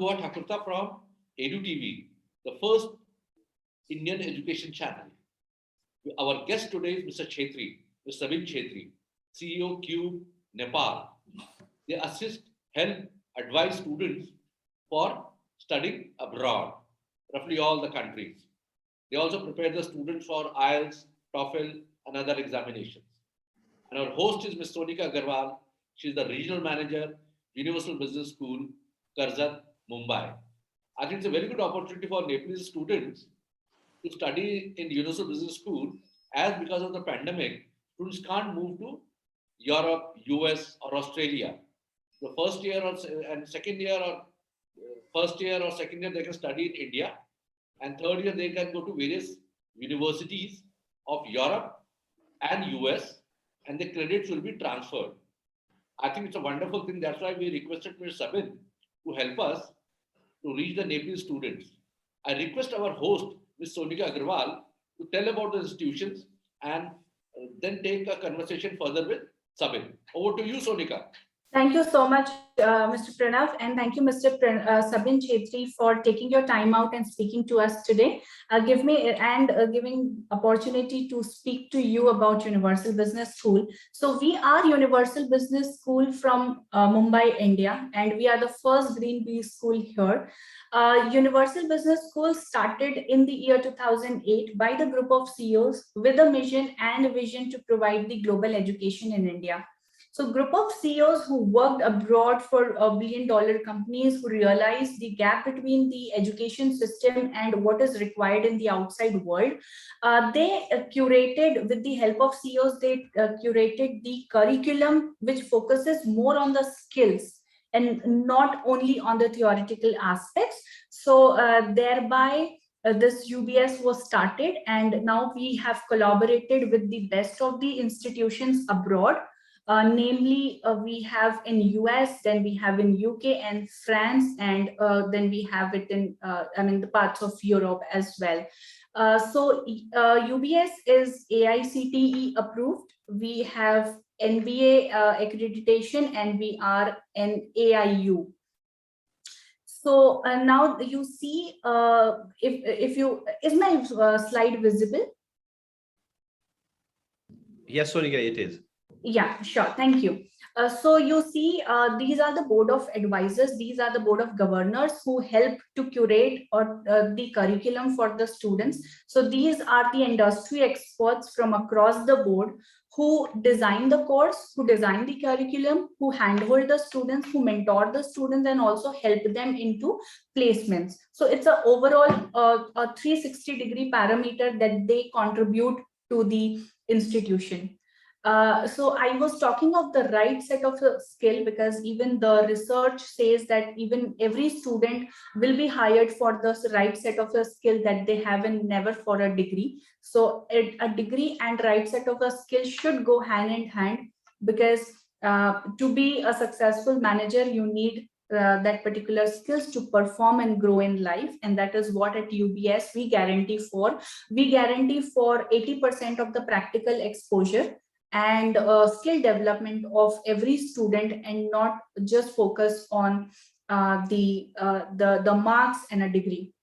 Goa Thakurta from Edu TV, the first Indian education channel. Our guest today is Mr. Chetri, Mr. Sabin Chetri, CEO Cube Nepal. They assist, help, advise students for studying abroad, roughly all the countries. They also prepare the students for IELTS, TOEFL, and other examinations. And our host is Ms. Sonika Agarwal. She is the regional manager, Universal Business School, Karzat, Mumbai. I think it's a very good opportunity for Nepalese students to study in Universal Business School, as because of the pandemic, students can't move to Europe, US, or Australia. The first year or and second year or first year or second year they can study in India, and third year they can go to various universities of Europe and US, and the credits will be transferred. I think it's a wonderful thing. That's why we requested Mr. Sabin to help us to reach the Nepalese students. I request our host, Ms. Sonika Agarwal, to tell about the institutions and then take a conversation further with Sabin. Over to you, Sonika. Thank you so much, Mr. Pranav, and thank you, Mr. Sabin Chetri, for taking your time out and speaking to us today. Giving opportunity to speak to you about Universal Business School. So we are Universal Business School from Mumbai, India, and we are the first Green Bee school here. Universal Business School started in the year 2008 by the group of CEOs with a mission and a vision to provide the global education in India. So group of CEOs who worked abroad for billion-dollar companies, who realized the gap between the education system and what is required in the outside world. They curated, with the help of CEOs, they curated the curriculum which focuses more on the skills and not only on the theoretical aspects. So thereby, this UBS was started, and now we have collaborated with the best of the institutions abroad. Namely, we have in US, then we have in UK and France, and then we have it in the parts of Europe as well. So UBS is AICTE approved. We have NBA accreditation, and we are an AIU. So now you see, is my slide visible? Yes, Sonika, it is. Yeah, sure. Thank you. So you see, these are the board of advisors. These are the board of governors who help to curate or the curriculum for the students. So these are the industry experts from across the board who design the course, who design the curriculum, who handhold the students, who mentor the students, and also help them into placements. So it's an overall a 360-degree parameter that they contribute to the institution. So I was talking of the right set of skill, because even the research says that even every student will be hired for the right set of a skill that they have, and never for a degree. So a degree and right set of a skill should go hand in hand, because to be a successful manager, you need that particular skills to perform and grow in life. And that is what at UBS we guarantee for. We guarantee for 80% of the practical exposure and skill development of every student, and not just focus on the marks and a degree.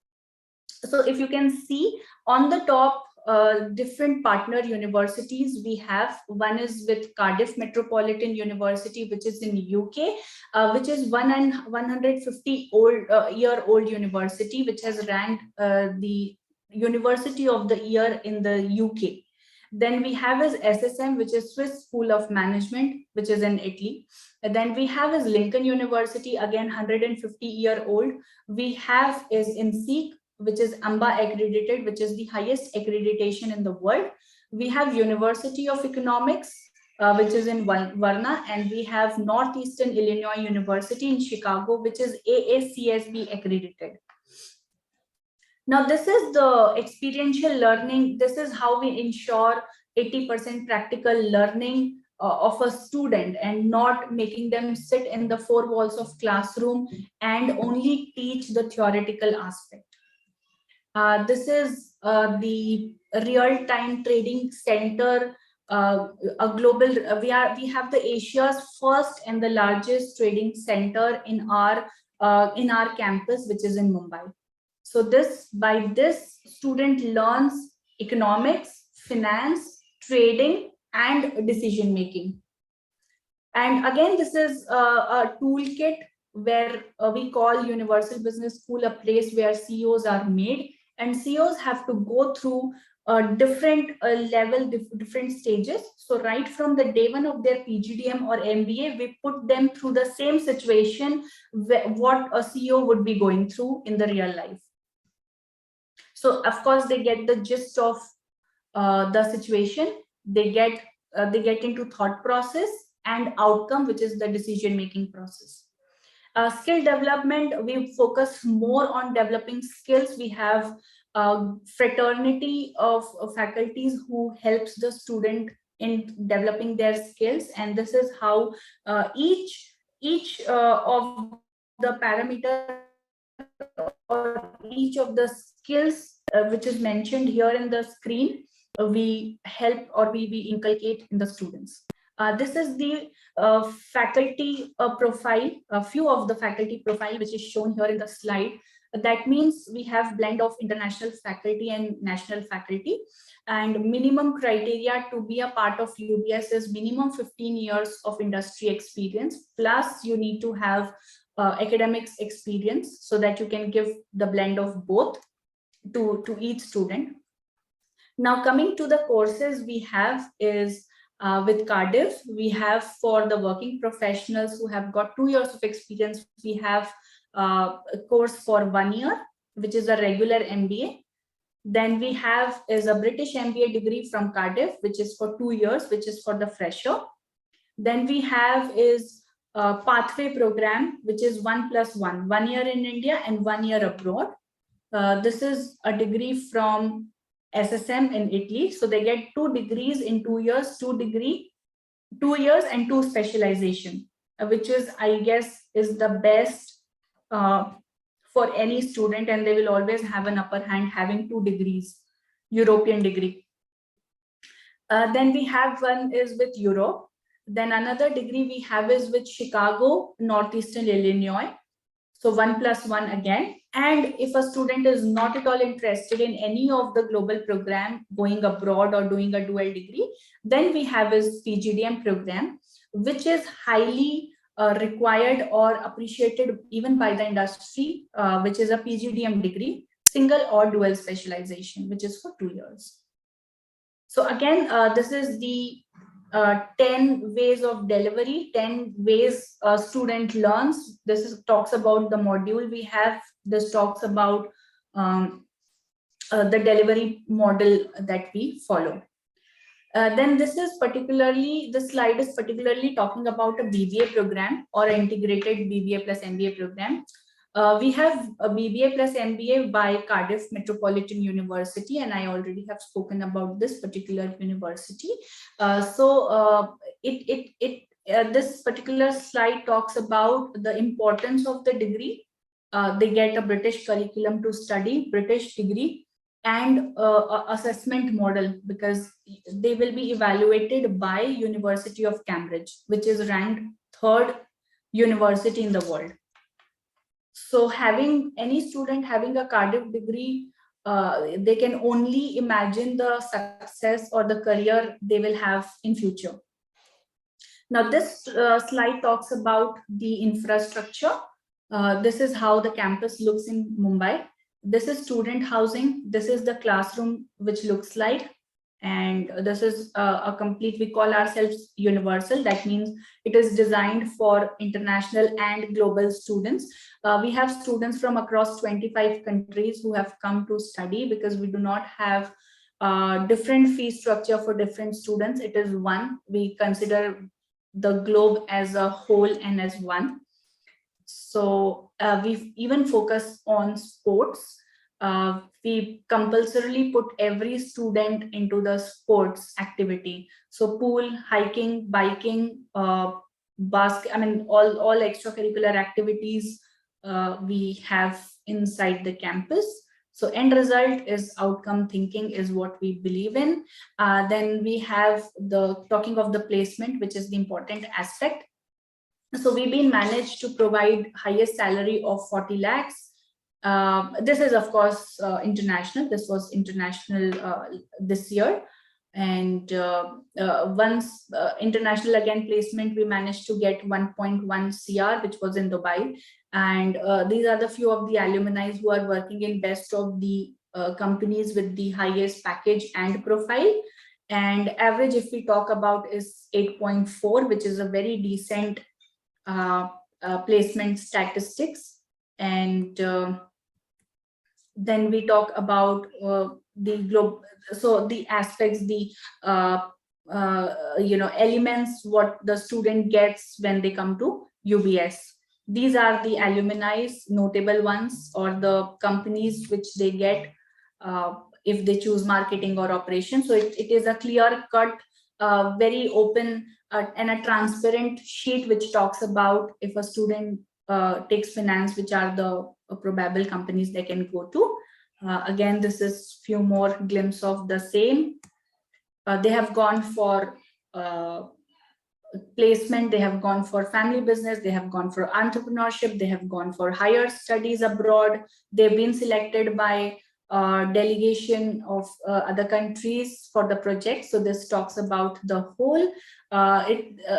So if you can see on the top, different partner universities we have. One is with Cardiff Metropolitan University, which is in the UK, which is 150-year-old university, which has ranked the University of the Year in the UK. Then we have is SSM, which is Swiss School of Management, which is in Italy. And then we have is Lincoln University, again 150-year-old. We have is INSEAD, which is AMBA accredited, which is the highest accreditation in the world. We have University of Economics, which is in Varna, and we have Northeastern Illinois University in Chicago, which is AACSB accredited. Now, this is the experiential learning. This is how we ensure 80% practical learning of a student, and not making them sit in the four walls of classroom and only teach the theoretical aspect. This is the real-time trading center, a global. We have the Asia's first and the largest trading center in our in our campus, which is in Mumbai. So by this student learns economics, finance, trading, and decision making. And again, this is a toolkit where we call Universal Business School a place where CEOs are made, and CEOs have to go through different different stages. So right from the day one of their PGDM or MBA, we put them through the same situation what a CEO would be going through in the real life. So of course, they get the gist of the situation. They get into thought process and outcome, which is the decision making process. Skill development, we focus more on developing skills. We have a fraternity of faculties who helps the student in developing their skills, and this is how each of the parameters or each of the skills which is mentioned here in the screen, we help or we inculcate in the students. This is the faculty profile, a few of the faculty profile which is shown here in the slide. That means we have blend of international faculty and national faculty, and minimum criteria to be a part of UBS is minimum 15 years of industry experience, plus you need to have academics experience so that you can give the blend of both to each student. Now coming to the courses we have is with Cardiff, we have for the working professionals who have got 2 years of experience, we have a course for 1 year, which is a regular MBA. Then we have is a British MBA degree from Cardiff, which is for 2 years, which is for the fresher. Then we have is a pathway program, which is 1+1, 1 year in India and 1 year abroad. This is a degree from SSM in Italy. So they get 2 degrees in 2 years, 2 years and 2 specialization, which is, I guess, is the best for any student, and they will always have an upper hand having 2 degrees, European degree. Then we have one is with Europe. Then another degree we have is with Chicago, Northeastern Illinois. So 1+1 again. And if a student is not at all interested in any of the global program, going abroad or doing a dual degree, then we have his PGDM program, which is highly required or appreciated even by the industry, which is a PGDM degree, single or dual specialization, which is for 2 years. So again, this is the 10 ways of delivery, 10 ways a student learns. This talks about the module we have. This talks about the delivery model that we follow. Then this slide is particularly talking about a BBA program or integrated BBA plus MBA program. We have a BBA plus MBA by Cardiff Metropolitan University, and I already have spoken about this particular university. This particular slide talks about the importance of the degree. They get a British curriculum to study, British degree, and assessment model, because they will be evaluated by University of Cambridge, which is ranked 3rd university in the world. So having any student having a Cardiff degree, they can only imagine the success or the career they will have in future. Now this slide talks about the infrastructure. This is how the campus looks in Mumbai. This is student housing. This is the classroom, which looks like. And this is a complete, we call ourselves universal. That means it is designed for international and global students. We have students from across 25 countries who have come to study, because we do not have different fee structure for different students. It is one. We consider the globe as a whole and as one. So we've even focused on sports. We compulsorily put every student into the sports activity. So pool, hiking, biking, all extracurricular activities we have inside the campus. So end result is outcome thinking is what we believe in. Then we have talking of the placement, which is the important aspect. So we've been managed to provide highest salary of 40 lakhs. This is of course international. This was international this year. And once international again placement, we managed to get 1.1 CR, which was in Dubai. And these are the few of the alumni who are working in best of the companies with the highest package and profile. And average, if we talk about, is 8.4, which is a very decent placement statistics. And then we talk about the globe. So the aspects, the elements, what the student gets when they come to UBS. These are the alumni, notable ones, or the companies which they get if they choose marketing or operation. So it is a clear cut, very open and a transparent sheet which talks about if a student takes finance, which are the probable companies they can go to. Again, this is few more glimpse of the same. They have gone for placement, they have gone for family business, they have gone for entrepreneurship, they have gone for higher studies abroad. They've been selected by delegation of other countries for the project. So this talks about the whole.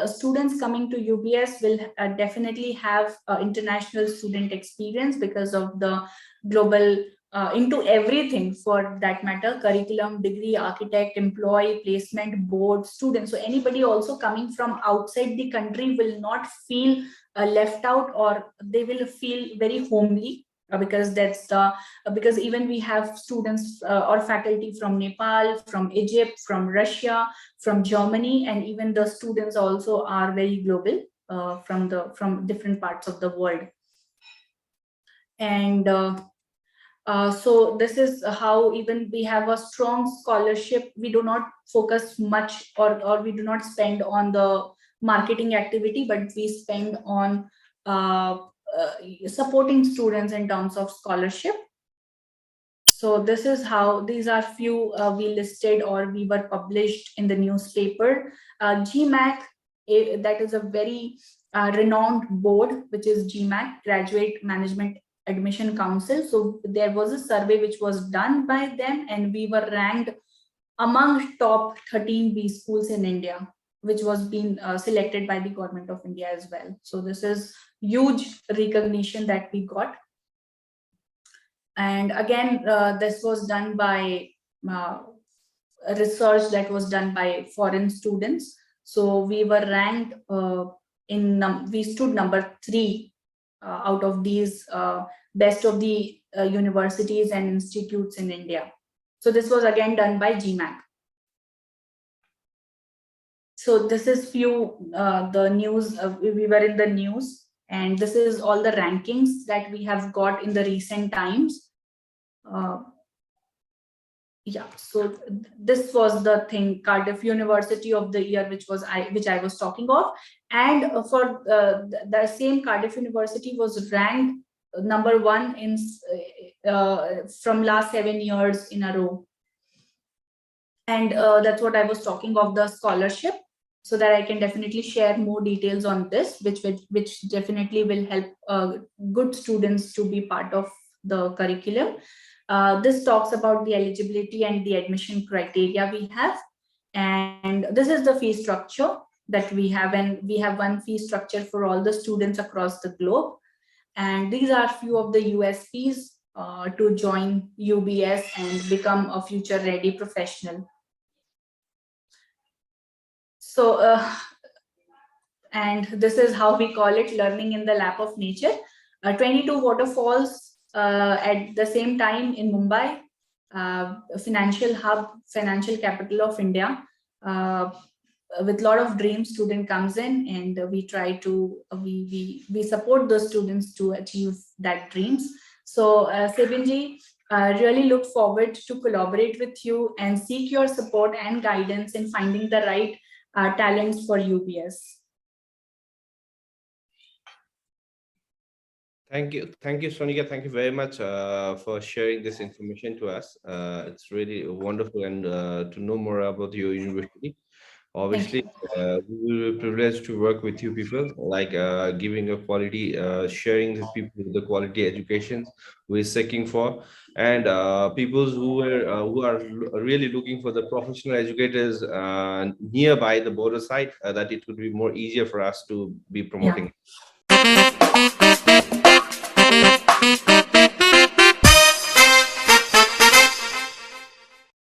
Students coming to UBS will definitely have international student experience because of the global into everything, for that matter, curriculum, degree, architect, employee, placement, board, students. So anybody also coming from outside the country will not feel left out, or they will feel very homely. Because that's the because even we have students or faculty from Nepal, from Egypt, from Russia, from Germany, and even the students also are very global from different parts of the world. And so this is how even we have a strong scholarship. We do not focus much, or we do not spend on the marketing activity, but we spend on supporting students in terms of scholarship. So this is how, these are few we listed or we were published in the newspaper. GMAC, that is a very renowned board, which is GMAC, Graduate Management Admission Council. So there was a survey which was done by them, and we were ranked among top 13 B schools in India, which was being selected by the government of India as well. So this is huge recognition that we got. And again, this was done by research that was done by foreign students. So we were ranked we stood number 3 out of these best of the universities and institutes in India. So this was again done by GMAC. So this is few the news, we were in the news, and this is all the rankings that we have got in the recent times. Yeah, so this was the thing, Cardiff University of the Year, which I was talking of. And for the same Cardiff University was ranked number 1 in from last 7 years in a row. And that's what I was talking of, the scholarship, so that I can definitely share more details on this, which definitely will help good students to be part of the curriculum. This talks about the eligibility and the admission criteria we have. And this is the fee structure that we have, and we have one fee structure for all the students across the globe. And these are few of the USPs to join UBS and become a future ready professional. So, and this is how we call it, learning in the lap of nature. 22 waterfalls at the same time in Mumbai, financial hub, financial capital of India. With a lot of dreams, student comes in, and we try to, we support the students to achieve that dreams. So Sebinji, really look forward to collaborate with you and seek your support and guidance in finding the right talents for UBS. Thank you, Sonika. Thank you very much for sharing this information to us. It's really wonderful and to know more about your university. Obviously, we were privileged to work with you people, like giving a quality, sharing the people with the quality education we're seeking for, and people who are really looking for the professional educators nearby the border site, that it would be more easier for us to be promoting. Yeah.